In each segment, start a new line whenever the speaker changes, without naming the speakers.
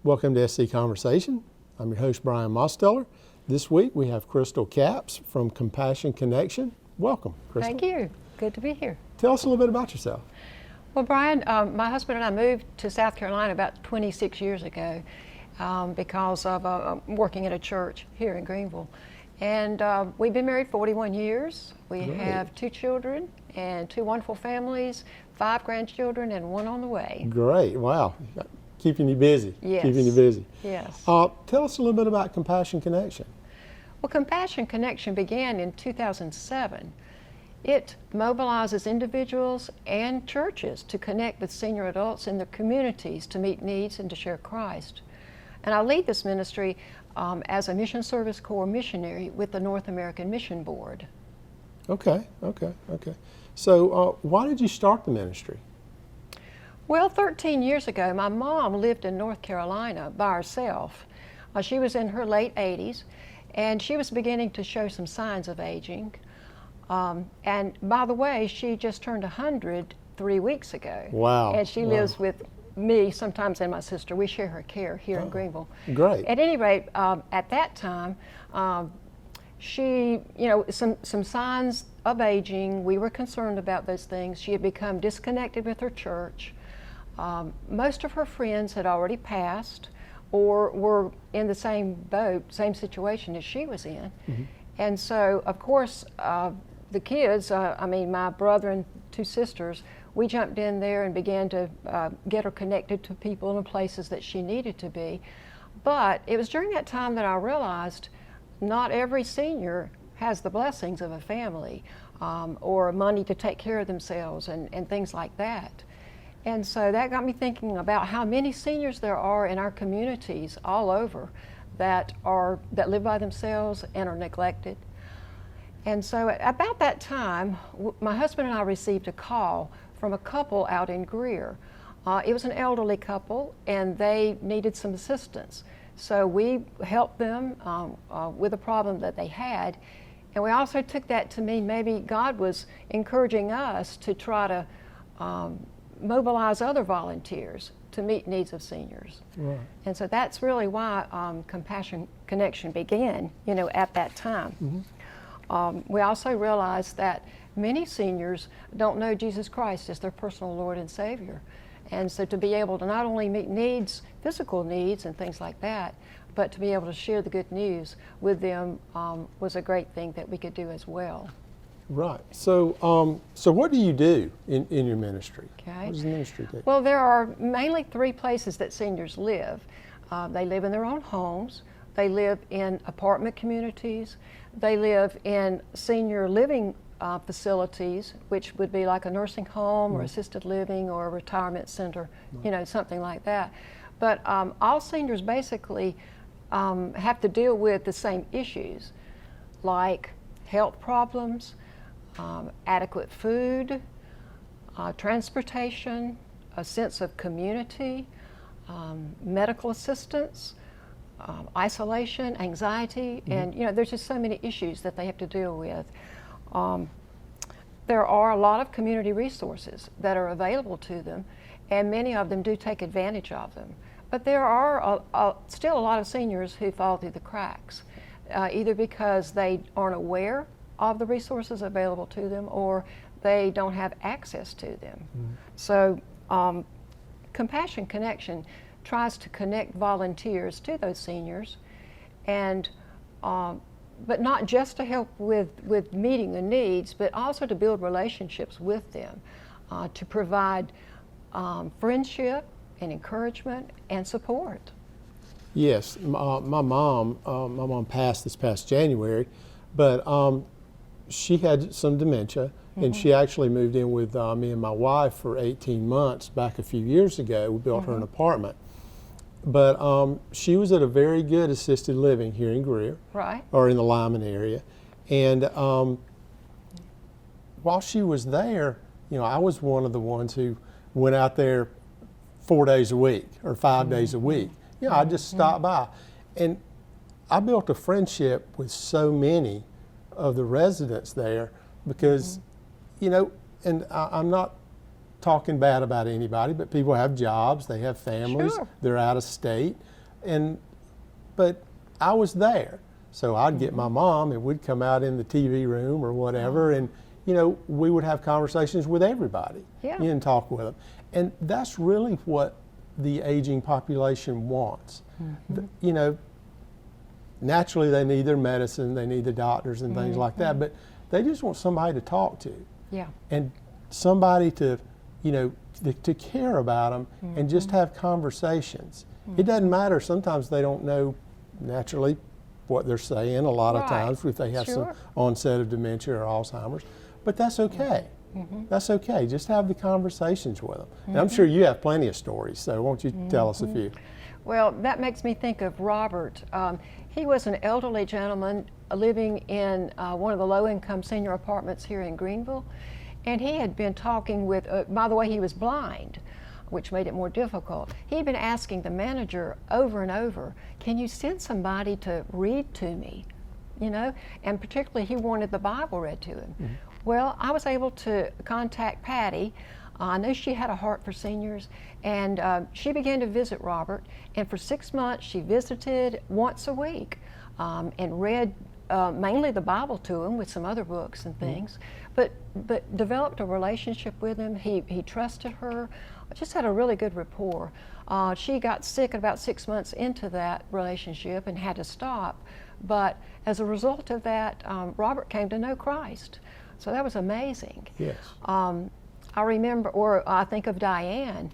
Welcome to SC Conversation. I'm your host, Brian Mosteller. This week we have Crystal Capps from Compassion Connection. Welcome, Crystal.
Thank you. Good to be here.
Tell us a little bit about yourself.
Well, Brian, my husband and I moved to South Carolina about 26 years ago because of working at a church here in Greenville. And we've been married 41 years. We have 2 children and 2 wonderful families, 5 grandchildren, and 1 on the way.
Great. Wow. Keeping you busy.
Yes.
Keeping you busy.
Yes.
Tell us a little bit about Compassion Connection.
Well, Compassion Connection began in 2007. It mobilizes individuals and churches to connect with senior adults in their communities to meet needs and to share Christ. And I lead this ministry as a Mission Service Corps missionary with the North American Mission Board.
Okay. So why did you start the ministry?
Well, 13 years ago, my mom lived in North Carolina by herself. She was in her late 80s, and she was beginning to show some signs of aging. And by the way, she just turned 100 3 weeks ago.
Wow.
And she lives with me sometimes and my sister. We share her care here in Greenville.
Great.
At any rate, at that time, she, some signs of aging, we were concerned about those things. She had become disconnected with her church. Most of her friends had already passed or were in the same boat, same situation as she was in. Mm-hmm. And so, of course, the kids, my brother and 2 sisters, we jumped in there and began to get her connected to people and places that she needed to be. But it was during that time that I realized not every senior has the blessings of a family or money to take care of themselves and things like that. And so that got me thinking about how many seniors there are in our communities all over that live by themselves and are neglected. And so at about that time, my husband and I received a call from a couple out in Greer. It was an elderly couple, and they needed some assistance. So we helped them with a problem that they had, and we also took that to mean maybe God was encouraging us to try to mobilize other volunteers to meet needs of seniors. Right. And so that's really why Compassion Connection began, at that time. Mm-hmm. We also realized that many seniors don't know Jesus Christ as their personal Lord and Savior. And so to be able to not only meet needs, physical needs and things like that, but to be able to share the good news with them was a great thing that we could do as well.
Right. So what do you do in your ministry?
Okay.
What does the ministry do?
Well, there are mainly 3 places that seniors live. They live in their own homes. They live in apartment communities. They live in senior living facilities, which would be like a nursing home or assisted living or a retirement center, something like that. But all seniors basically have to deal with the same issues, like health problems, adequate food, transportation, a sense of community, medical assistance, isolation, anxiety, and there's just so many issues that they have to deal with. There are a lot of community resources that are available to them, and many of them do take advantage of them. But there are still a lot of seniors who fall through the cracks, either because they aren't aware of the resources available to them or they don't have access to them. Mm-hmm. So Compassion Connection tries to connect volunteers to those seniors, and but not just to help with meeting the needs, but also to build relationships with them, to provide friendship and encouragement and support.
Yes, my mom passed this past January, but she had some dementia, and she actually moved in with me and my wife for 18 months back a few years ago. We built her an apartment. But she was at a very good assisted living here in Greer,
right,
or in the Lyman area. And while she was there, I was one of the ones who went out there 4 days a week or 5 days a week. I just stopped by. And I built a friendship with so many of the residents there because, and I'm not talking bad about anybody, but people have jobs, they have families,
Sure.
They're out of state. but I was there. So I'd get my mom and we'd come out in the TV room or whatever, and we would have conversations with everybody and talk with them. And that's really what the aging population wants. Naturally they need their medicine, they need the doctors and things like that, but they just want somebody to talk to.
Yeah.
And somebody to care about them and just have conversations. It doesn't matter, sometimes they don't know naturally what they're saying a lot of times if they have some onset of dementia or Alzheimer's, but that's okay. That's okay, just have the conversations with them. And I'm sure you have plenty of stories, so won't you tell us a few?
Well, that makes me think of Robert. He was an elderly gentleman living in one of the low-income senior apartments here in Greenville, and he had been talking with, by the way, he was blind, which made it more difficult. He'd been asking the manager over and over, can you send somebody to read to me? And particularly he wanted the Bible read to him. Well, I was able to contact Patty. I know she had a heart for seniors, and she began to visit Robert, and for 6 months she visited once a week and read mainly the Bible to him with some other books and things, but developed a relationship with him. He trusted her, just had a really good rapport. She got sick about 6 months into that relationship and had to stop, but as a result of that, Robert came to know Christ. So that was amazing.
Yes.
I remember, or I think of Diane.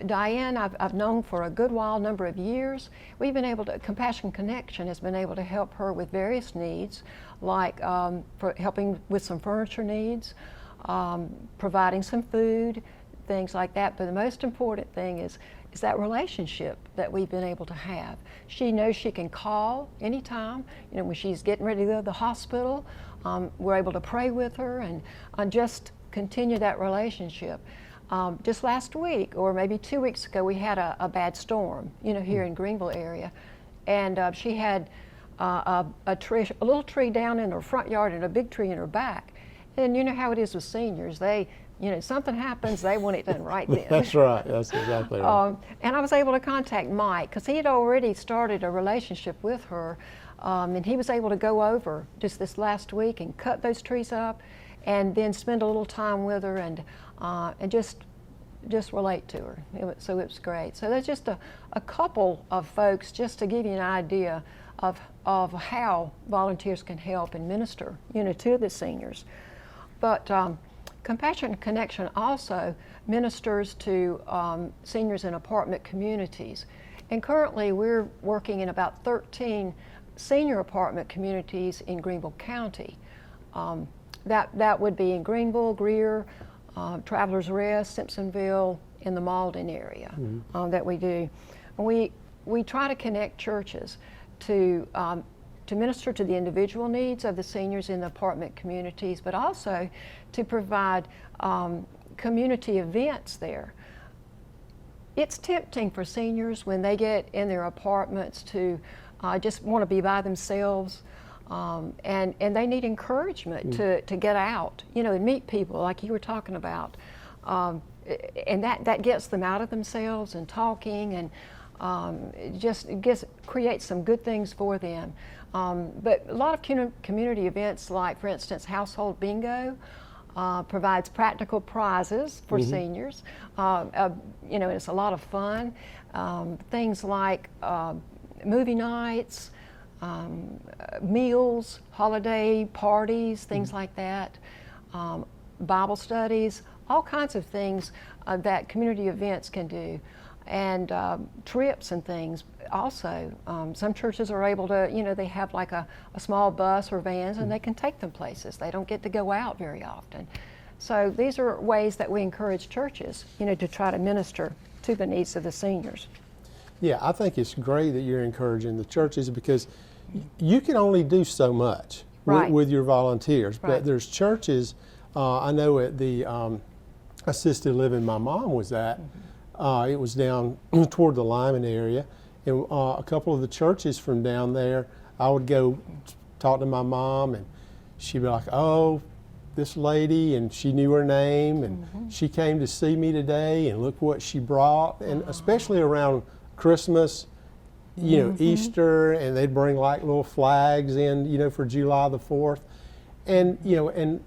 Diane, I've known for a good while, number of years. We've been able to, Compassion Connection has been able to help her with various needs, like for helping with some furniture needs, providing some food, things like that. But the most important thing is that relationship that we've been able to have. She knows she can call anytime, when she's getting ready to go to the hospital. We're able to pray with her and just continue that relationship. Just last week, or maybe 2 weeks ago, we had a bad storm, here in Greenville area, and she had a little tree down in her front yard and a big tree in her back. And you know how it is with seniors; they, something happens, they want it done right then.
That's right. That's exactly right.
And I was able to contact Mike because he had already started a relationship with her, and he was able to go over just this last week and cut those trees up, and then spend a little time with her and just relate to her. So it was great. So there's just a couple of folks, just to give you an idea of how volunteers can help and minister, to the seniors. But Compassion Connection also ministers to seniors in apartment communities. And currently we're working in about 13 senior apartment communities in Greenville County. That would be in Greenville, Greer, Travelers Rest, Simpsonville, in the Malden area that we do. And we try to connect churches to minister to the individual needs of the seniors in the apartment communities, but also to provide community events there. It's tempting for seniors when they get in their apartments to just want to be by themselves. And they need encouragement to get out, and meet people like you were talking about. And that gets them out of themselves and talking, and creates some good things for them. But a lot of community events, like for instance Household Bingo, provides practical prizes for seniors. It's a lot of fun. Things like movie nights, meals, holiday parties, things like that, Bible studies, all kinds of things that community events can do, and trips and things also. Some churches are able to, they have like a small bus or vans, and they can take them places. They don't get to go out very often. So these are ways that we encourage churches, to try to minister to the needs of the seniors.
Yeah, I think it's great that you're encouraging the churches, because you can only do so much with your volunteers.
Right.
But there's churches, I know at the assisted living my mom was at, it was down toward the Lyman area, and a couple of the churches from down there, I would go talk to my mom, and she'd be like, oh, this lady, and she knew her name, and she came to see me today, and look what she brought. And especially around Christmas, you know, Easter, and they'd bring like little flags in, you know, for July the 4th. And, you know, and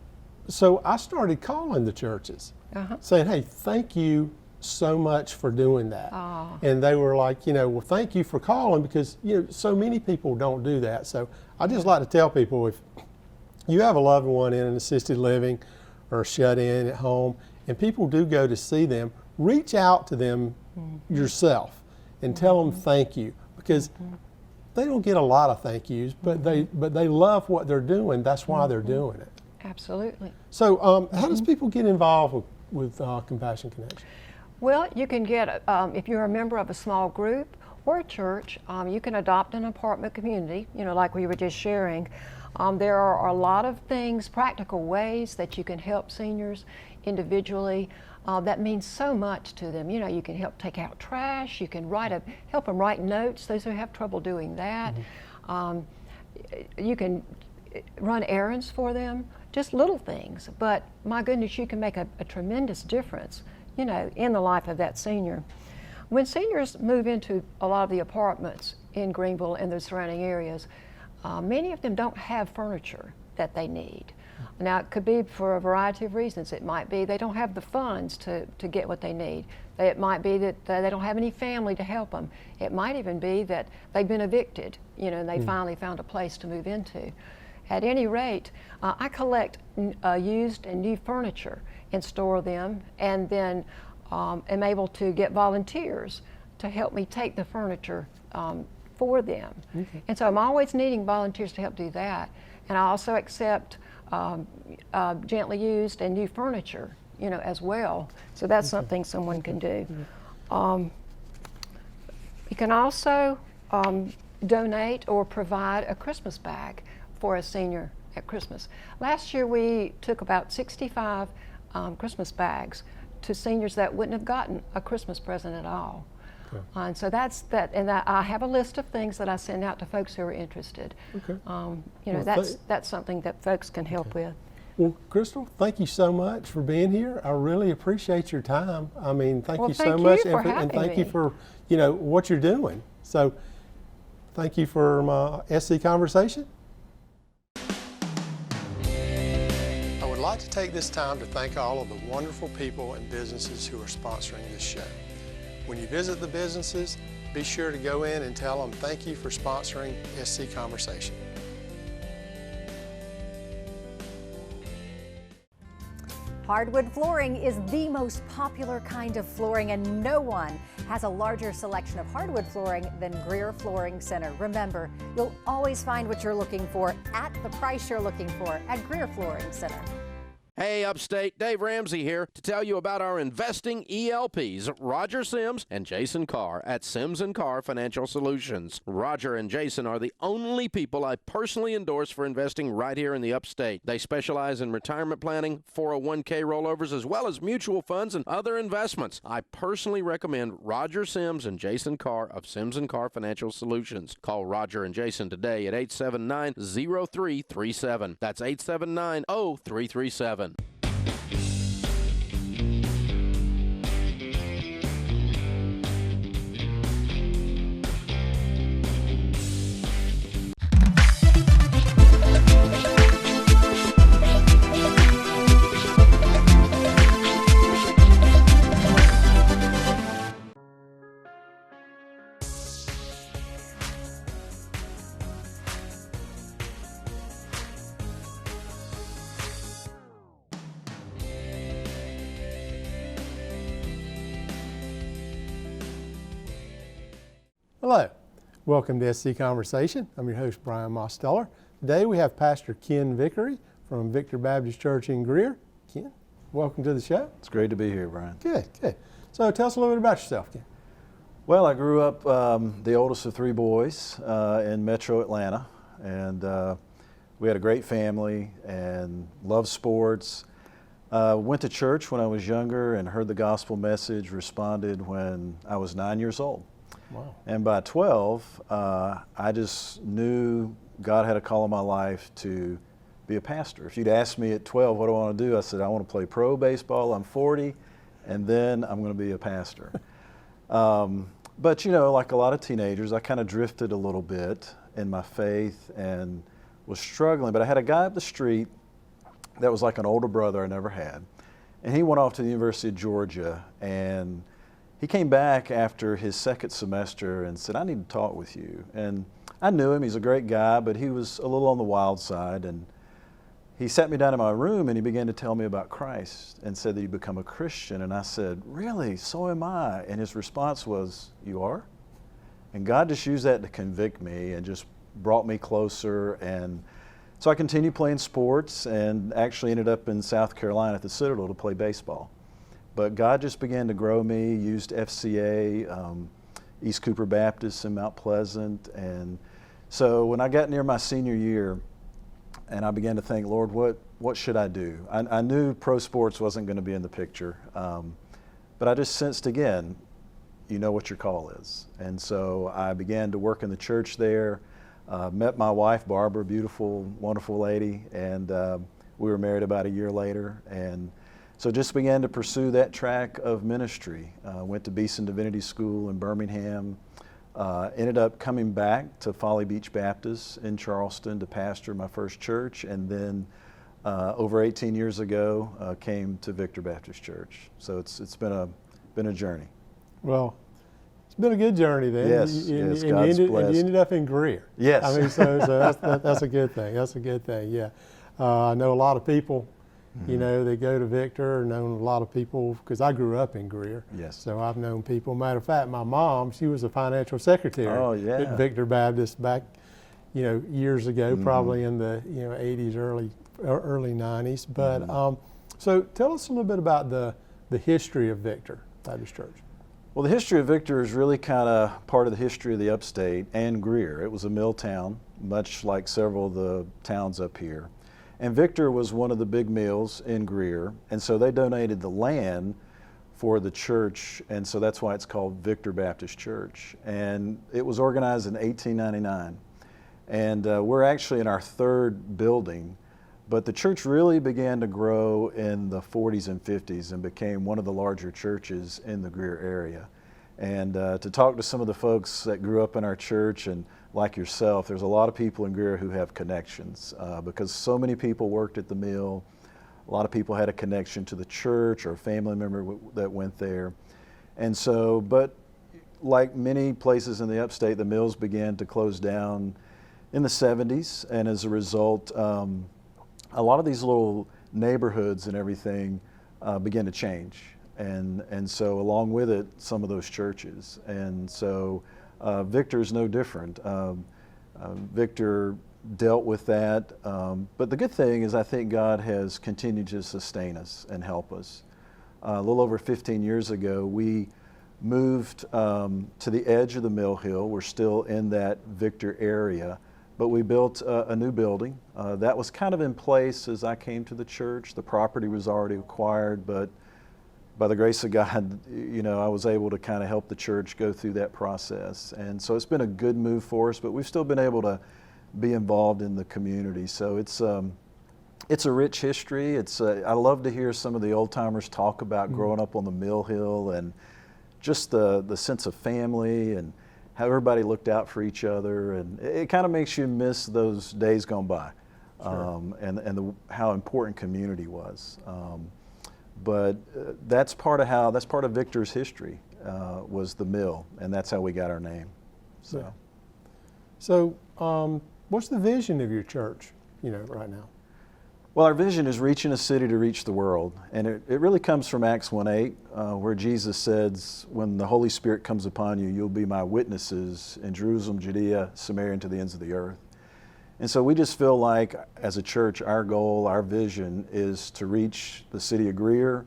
so I started calling the churches saying, hey, thank you so much for doing that. And they were like, you know, well, thank you for calling, because, you know, so many people don't do that. So I just like to tell people, if you have a loved one in an assisted living or shut in at home, and people do go to see them, reach out to them yourself and tell them thank you, because they don't get a lot of thank yous, but they love what they're doing. That's why they're doing it.
Absolutely.
So how does people get involved with Compassion Connection?
Well, you can get, if you're a member of a small group or a church, you can adopt an apartment community, you know, like we were just sharing. There are a lot of things, practical ways that you can help seniors individually. That means so much to them. You know, you can help take out trash, you can help them write notes, those who have trouble doing that. You can run errands for them, just little things. But my goodness, you can make a tremendous difference, you know, in the life of that senior. When seniors move into a lot of the apartments in Greenville and the surrounding areas, many of them don't have furniture that they need. Now, it could be for a variety of reasons. It might be they don't have the funds to get what they need. It might be that they don't have any family to help them. It might even be that they've been evicted, you know, and they finally found a place to move into. At any rate, I collect used and new furniture and store them, and then am able to get volunteers to help me take the furniture for them. And so I'm always needing volunteers to help do that. And I also accept gently used and new furniture, you know, as well. So that's something someone can do. You can also donate or provide a Christmas bag for a senior at Christmas. Last year we took about 65 Christmas bags to seniors that wouldn't have gotten a Christmas present at all. And so that's that, and I have a list of things that I send out to folks who are interested. You know, that's something that folks can help with.
Well, Crystal, thank you so much for being here. I really appreciate your time. I mean, thank you so much, and thank you for, you know, what you're doing. So, thank you for my SC Conversation. I would like to take this time to thank all of the wonderful people and businesses who are sponsoring this show. When you visit the businesses, be sure to go in and tell them thank you for sponsoring SC Conversation.
Hardwood flooring is the most popular kind of flooring, and no one has a larger selection of hardwood flooring than Greer Flooring Center. Remember, you'll always find what you're looking for at the price you're looking for at Greer Flooring Center.
Hey, Upstate, Dave Ramsey here to tell you about our investing ELPs, Roger Sims and Jason Carr at Sims & Carr Financial Solutions. Roger and Jason are the only people I personally endorse for investing right here in the Upstate. They specialize in retirement planning, 401k rollovers, as well as mutual funds and other investments. I personally recommend Roger Sims and Jason Carr of Sims & Carr Financial Solutions. Call Roger and Jason today at 879-0337. That's 879-0337.
Hello, welcome to SC Conversation. I'm your host, Brian Mosteller. Today we have Pastor Ken Vickery from Victor Baptist Church in Greer. Ken, welcome to the show.
It's great to be here, Brian.
Good, good. So tell us a little bit about yourself, Ken.
Well, I grew up the oldest of three boys in metro Atlanta, and we had a great family and loved sports. Went to church when I was younger and heard the gospel message, responded when I was 9 years old.
Wow.
And by 12, I just knew God had a call in my life to be a pastor. If you'd asked me at 12, what do I want to do? I said, I want to play pro baseball. I'm 40, and then I'm going to be a pastor. But you know, like a lot of teenagers, I kind of drifted a little bit in my faith and was struggling. But I had a guy up the street that was like an older brother I never had. And he went off to the University of Georgia, and he came back after his second semester and said, I need to talk with you. And I knew him, he's a great guy, but he was a little on the wild side. And he sat me down in my room and he began to tell me about Christ and said that he'd become a Christian. And I said, really? So am I. And his response was, you are? And God just used that to convict me and just brought me closer. And so I continued playing sports and actually ended up in South Carolina at the Citadel to play baseball. But God just began to grow me, used FCA, East Cooper Baptist in Mount Pleasant. And so when I got near my senior year, and I began to think, Lord, what should I do? I knew pro sports wasn't going to be in the picture, but I just sensed again, you know what your call is. And so I began to work in the church there, met my wife, Barbara, beautiful, wonderful lady, and we were married about a year later. And so just began to pursue that track of ministry. Went to Beeson Divinity School in Birmingham. Ended up coming back to Folly Beach Baptist in Charleston to pastor my first church, and then over 18 years ago came to Victor Baptist Church. So it's been a journey.
Well, it's been a good journey then.
Yes,
and
God's
you
blessed.
ended up in Greer.
Yes.
I mean, so that's a good thing. That's a good thing. Yeah, I know a lot of people. You know, they go to Victor, known a lot of people, because I grew up in Greer.
Yes.
So I've known people. Matter of fact, my mom, she was a financial secretary at Victor Baptist back, you know, years ago, probably in the, you know, 80s, early 90s. But so tell us a little bit about the history of Victor Baptist Church.
Well, the history of Victor is really kind of part of the history of the upstate and Greer. It was a mill town, much like several of the towns up here. And Victor was one of the big mills in Greer, and so they donated the land for the church, and so that's why it's called Victor Baptist Church. And it was organized in 1899. And we're actually in our third building, but the church really began to grow in the 40s and 50s and became one of the larger churches in the Greer area. And to talk to some of the folks that grew up in our church, and like yourself, there's a lot of people in Greer who have connections because so many people worked at the mill. A lot of people had a connection to the church or a family member that went there. And so, but like many places in the upstate, the mills began to close down in the 70s. And as a result, a lot of these little neighborhoods and everything began to change. And so along with it, some of those churches. And so Victor's no different. Victor dealt with that. But the good thing is I think God has continued to sustain us and help us. A little over 15 years ago, we moved to the edge of the Mill Hill. We're still in that Victor area, but we built a new building. That was kind of in place as I came to the church. The property was already acquired, but by the grace of God, you know, I was able to kind of help the church go through that process. And so it's been a good move for us, but we've still been able to be involved in the community. So it's a rich history. I love to hear some of the old timers talk about growing up on the Mill Hill and just the sense of family and how everybody looked out for each other. And it kind of makes you miss those days gone by. Sure. And how important community was. But that's part of Victor's history, was the mill, and that's how we got our name. So,
Yeah. So what's the vision of your church, you know, right now?
Well, our vision is reaching a city to reach the world, and it really comes from Acts 1:8, where Jesus says, when the Holy Spirit comes upon you, you'll be my witnesses in Jerusalem, Judea, Samaria, and to the ends of the earth. And so we just feel like, as a church, our goal, our vision is to reach the city of Greer,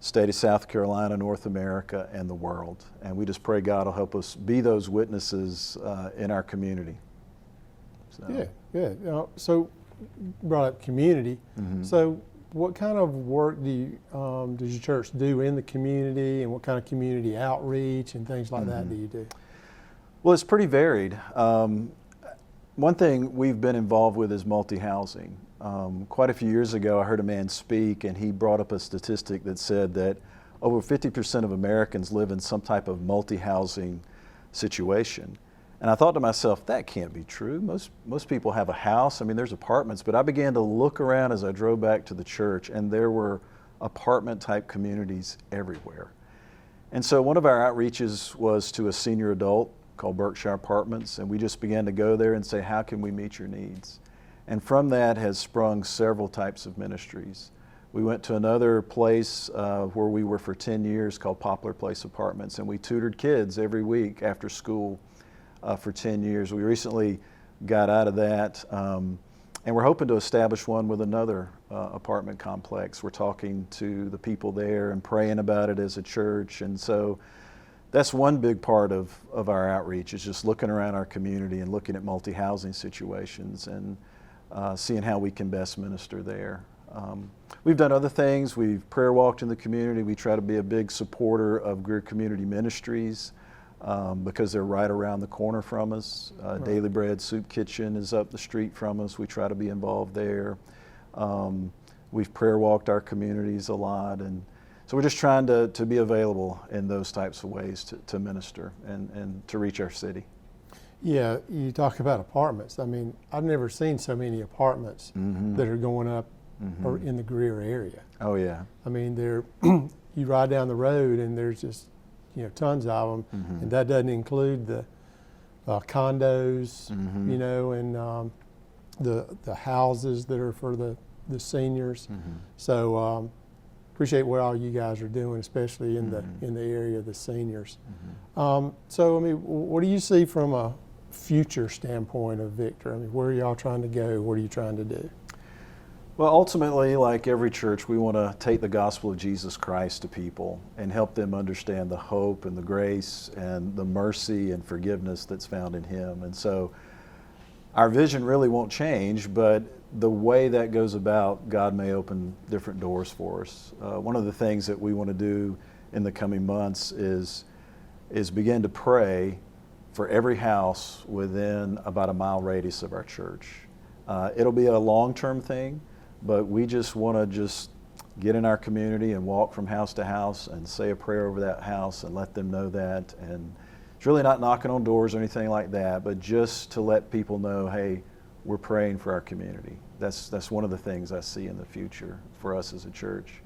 state of South Carolina, North America, and the world. And we just pray God will help us be those witnesses in our community. So.
Yeah, good. So you brought up community. So what kind of work does your church do in the community, and what kind of community outreach and things like that do you do?
Well, it's pretty varied. One thing we've been involved with is multi-housing. Quite a few years ago, I heard a man speak, and he brought up a statistic that said that over 50% of Americans live in some type of multi-housing situation. And I thought to myself, that can't be true. Most people have a house. I mean, there's apartments, but I began to look around as I drove back to the church, and there were apartment-type communities everywhere. And so one of our outreaches was to a senior adult called Berkshire Apartments, and we just began to go there and say, how can we meet your needs? And from that has sprung several types of ministries. We went to another place where we were for 10 years called Poplar Place Apartments, and we tutored kids every week after school for 10 years. We recently got out of that, and we're hoping to establish one with another apartment complex. We're talking to the people there and praying about it as a church, and so that's one big part of our outreach, is just looking around our community and looking at multi-housing situations and seeing how we can best minister there. We've done other things. We've prayer walked in the community. We try to be a big supporter of Greer Community Ministries because they're right around the corner from us.
Right.
Daily Bread Soup Kitchen is up the street from us. We try to be involved there. We've prayer walked our communities a lot, and so we're just trying to be available in those types of ways to minister and to reach our city.
Yeah, you talk about apartments. I mean, I've never seen so many apartments that are going up or in the Greer area.
Oh yeah.
I mean, you ride down the road and there's just, tons of them, and that doesn't include the condos, and the houses that are for the seniors. So appreciate what all you guys are doing, especially in the area of the seniors. So I mean, what do you see from a future standpoint of Victor? I mean, where are y'all trying to go? What are you trying to do?
Well, ultimately, like every church, we want to take the gospel of Jesus Christ to people and help them understand the hope and the grace and the mercy and forgiveness that's found in Him. And so our vision really won't change, but the way that goes about, God may open different doors for us. One of the things that we want to do in the coming months is begin to pray for every house within about a mile radius of our church. It'll be a long-term thing, but we just want to get in our community and walk from house to house and say a prayer over that house and let them know that. And it's really not knocking on doors or anything like that, but just to let people know, hey, we're praying for our community. That's one of the things I see in the future for us as a church.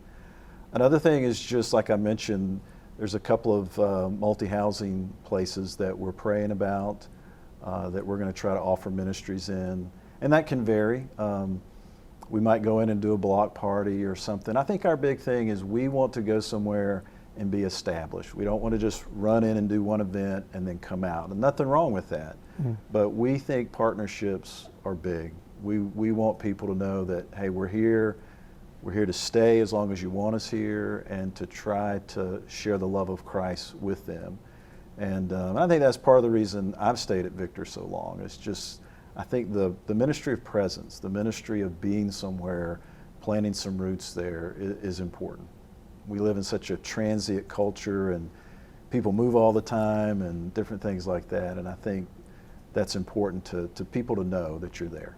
Another thing is, just like I mentioned, there's a couple of multi-housing places that we're praying about that we're going to try to offer ministries in, and that can vary. We might go in and do a block party or something. I think our big thing is we want to go somewhere and be established. We don't want to just run in and do one event and then come out, and nothing wrong with that. But we think partnerships are big. We want people to know that, hey, we're here to stay as long as you want us here, and to try to share the love of Christ with them. And I think that's part of the reason I've stayed at Victor so long. It's just, I think the ministry of presence, the ministry of being somewhere, planting some roots there is important. We live in such a transient culture, and people move all the time and different things like that, and I think that's important to people to know that you're there.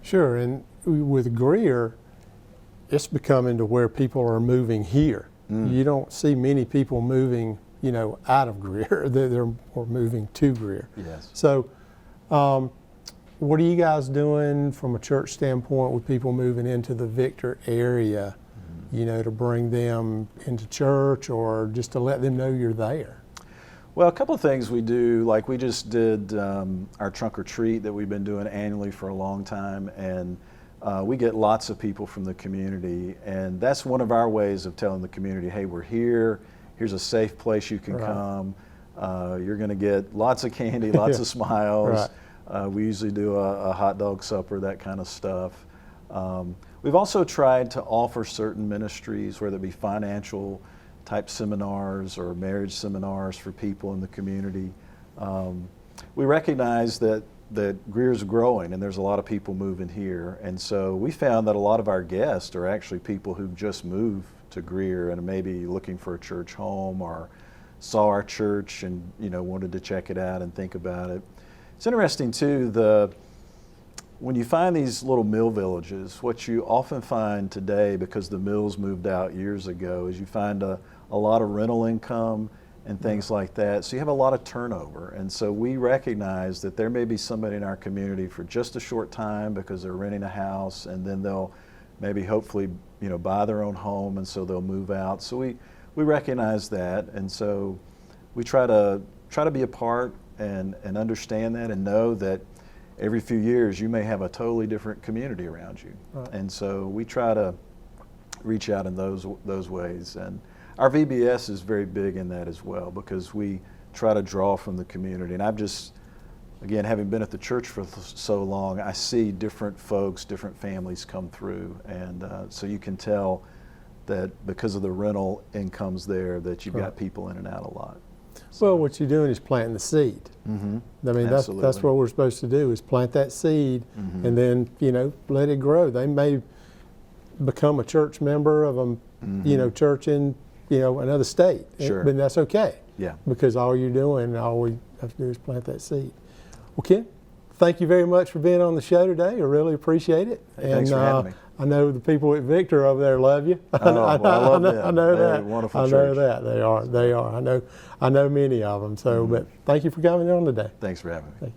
Sure, and with Greer, it's becoming to where people are moving here. You don't see many people moving, out of Greer. They're more moving to Greer.
Yes.
So, what are you guys doing from a church standpoint with people moving into the Victor area, to bring them into church or just to let them know you're there?
Well, a couple of things we do, like we just did our trunk or treat that we've been doing annually for a long time, and we get lots of people from the community, and that's one of our ways of telling the community, hey, we're here, here's a safe place you can come, you're going to get lots of candy, lots of smiles. We usually do a hot dog supper, that kind of stuff. We've also tried to offer certain ministries, whether it be financial type seminars or marriage seminars for people in the community. We recognize that Greer's growing and there's a lot of people moving here, and so we found that a lot of our guests are actually people who've just moved to Greer and maybe looking for a church home or saw our church and wanted to check it out and think about it. It's interesting too, when you find these little mill villages, what you often find today, because the mills moved out years ago, is you find a lot of rental income and things like that. So you have a lot of turnover. And so we recognize that there may be somebody in our community for just a short time because they're renting a house, and then they'll maybe hopefully, you know, buy their own home, and so they'll move out. So we recognize that, and so we try to be a part and understand that, and know that every few years you may have a totally different community around you.
Right.
And so we try to reach out in those ways. And our VBS is very big in that as well, because we try to draw from the community. And I've just, again, having been at the church for so long, I see different folks, different families come through. And so you can tell that because of the rental incomes there, that you've got people in and out a lot.
Well, what you're doing is planting the seed.
Mm-hmm.
I mean, that's what we're supposed to do, is plant that seed,
Mm-hmm.
and then, you know, let it grow. They may become a church member of a, you know, church in, you know, another state.
Sure.
But that's okay.
Yeah.
Because all you're doing, all we have to do is plant that seed. Well, Ken, thank you very much for being on the show today. I really appreciate it.
Hey, thanks for having me.
I know the people at Victor over there love you.
Oh, well, I love them.
I know
They're
that.
a wonderful
I know
church.
that. They are. I know many of them. So, but thank you for coming on today.
Thanks for having me.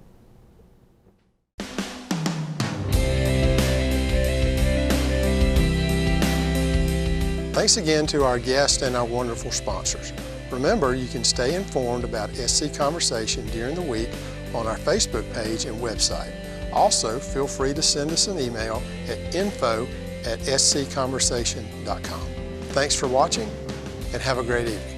Thanks again to our guests and our wonderful sponsors. Remember, you can stay informed about SC Conversation during the week on our Facebook page and website. Also, feel free to send us an email at info@scconversation.com. Thanks for watching, and have a great evening.